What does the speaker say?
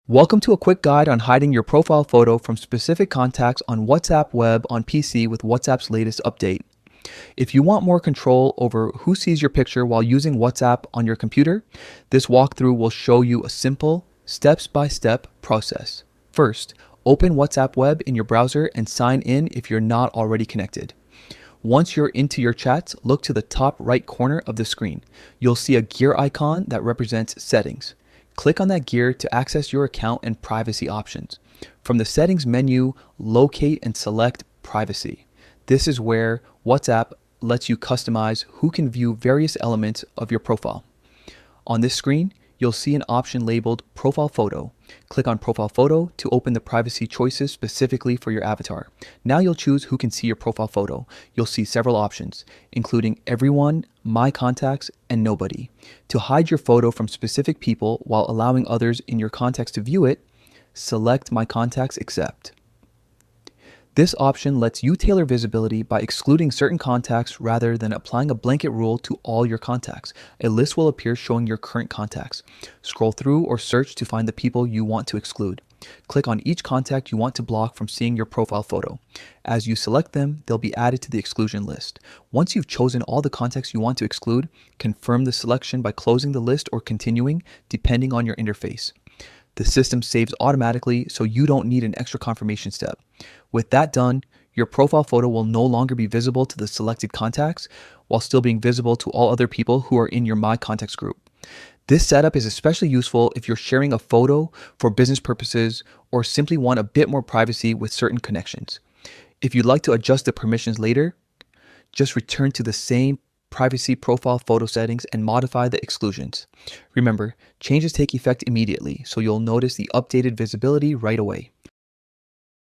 Welcome to a quick guide on hiding your profile photo from specific contacts on WhatsApp web on PC with WhatsApp's latest update. If you want more control over who sees your picture while using WhatsApp on your computer, this walkthrough will show you a simple, step-by-step process. First, open WhatsApp web in your browser and sign in if you're not already connected. Once you're into your chats, look to the top right corner of the screen. You'll see a gear icon that represents settings. Click on that gear to access your account and privacy options. From the settings menu, locate and select privacy. This is where WhatsApp lets you customize who can view various elements of your profile. On this screen, you'll see an option labeled Profile Photo. Click on Profile Photo to open the privacy choices specifically for your avatar. Now you'll choose who can see your profile photo. You'll see several options, including Everyone, My Contacts, and Nobody. To hide your photo from specific people while allowing others in your contacts to view it, select My Contacts Except. This option lets you tailor visibility by excluding certain contacts rather than applying a blanket rule to all your contacts. A list will appear showing your current contacts. Scroll through or search to find the people you want to exclude. Click on each contact you want to block from seeing your profile photo. As you select them, they'll be added to the exclusion list. Once you've chosen all the contacts you want to exclude, confirm the selection by closing the list or continuing, depending on your interface. The system saves automatically, so you don't need an extra confirmation step. With that done, your profile photo will no longer be visible to the selected contacts, while still being visible to all other people who are in your My Contacts group. This setup is especially useful if you're sharing a photo for business purposes or simply want a bit more privacy with certain connections. If you'd like to adjust the permissions later, just return to the same privacy profile photo settings and modify the exclusions. Remember, changes take effect immediately, so you'll notice the updated visibility right away.